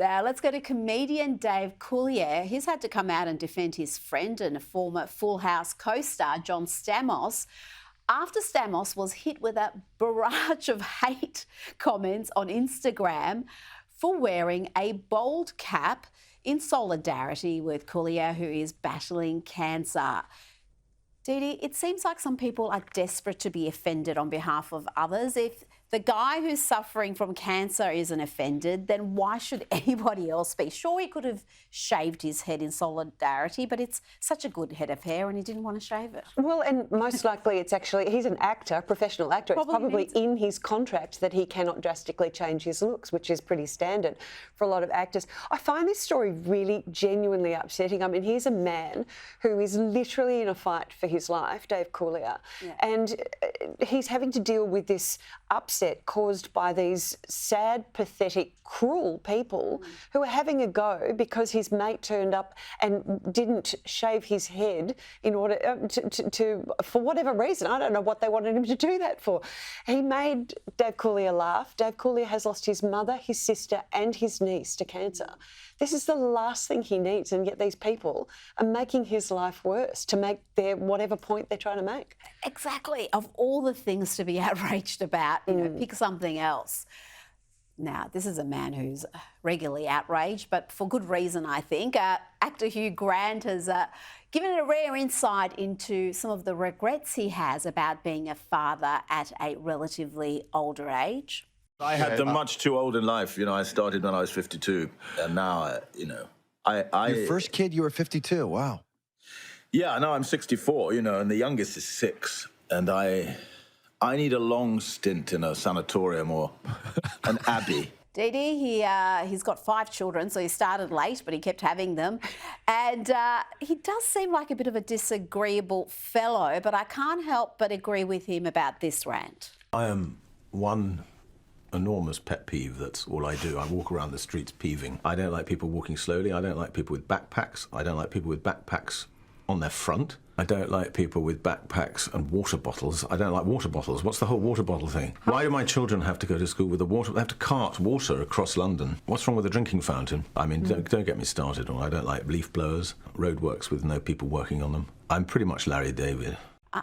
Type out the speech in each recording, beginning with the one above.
Now, let's go to comedian Dave Coulier. He's had to come out and defend his friend and a former Full House co-star, John Stamos, after Stamos was hit with a barrage of hate comments on Instagram for wearing a bald cap in solidarity with Coulier, who is battling cancer. Didi, it seems like some people are desperate to be offended on behalf of others. If the guy who's suffering from cancer isn't offended, then why should anybody else be? Sure, he could have shaved his head in solidarity, but it's such a good head of hair and he didn't want to shave it. Well, and most likely it's actually, he's an actor, professional actor. It's probably in his contract that he cannot drastically change his looks, which is pretty standard for a lot of actors. I find this story really genuinely upsetting. I mean, here's a man who is literally in a fight for his life, Dave Coulier, and he's having to deal with this upset caused by these sad, pathetic, cruel people who are having a go because his mate turned up and didn't shave his head in order to for whatever reason. I don't know what they wanted him to do that for. He made Dave Coulier laugh. Dave Coulier has lost his mother, his sister and his niece to cancer. This is the last thing he needs, and yet these people are making his life worse to make their whatever point they're trying to make. Exactly. Of all the things to be outraged about, you know, pick something else. Now, this is a man who's regularly outraged, but for good reason, I think. Actor Hugh Grant has given a rare insight into some of the regrets he has about being a father at a relatively older age. I had them much too old in life. You know, I started when I was 52, and now, you know, Your first kid, you were 52. Wow. Yeah, now I'm 64, you know, and the youngest is 6, and I need a long stint in a sanatorium or an abbey. Didi, he's got 5 children, so he started late, but he kept having them. And he does seem like a bit of a disagreeable fellow, but I can't help but agree with him about this rant. I am one enormous pet peeve. That's all I do. I walk around the streets peeving. I don't like people walking slowly. I don't like people with backpacks. I don't like people with backpacks on their front. I don't like people with backpacks and water bottles. I don't like water bottles. What's the whole water bottle thing? Why do my children have to go to school with a water? They have to cart water across London. What's wrong with a drinking fountain? I mean, don't get me started on. I don't like leaf blowers, roadworks with no people working on them. I'm pretty much Larry David.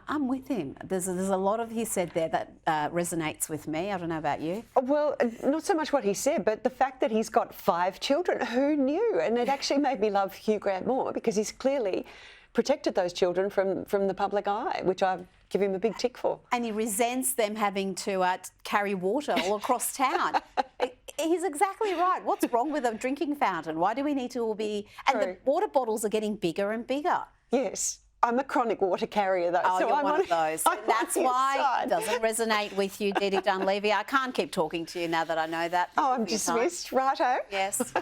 I'm with him. There's a lot of he said there that resonates with me. I don't know about you. Well, not so much what he said, but the fact that he's got 5 children. Who knew? And it actually made me love Hugh Grant more because he's clearly protected those children from the public eye, which I give him a big tick for. And he resents them having to carry water all across town. He's exactly right. What's wrong with a drinking fountain? Why do we need to all be... And the water bottles are getting bigger and bigger. Yes. I'm a chronic water carrier, though. Oh, so you're I'm one of those. That's why it side. doesn't resonate with you, Didi Dunleavy. I can't keep talking to you now that I know that. Oh, I'm dismissed. Righto. Yes.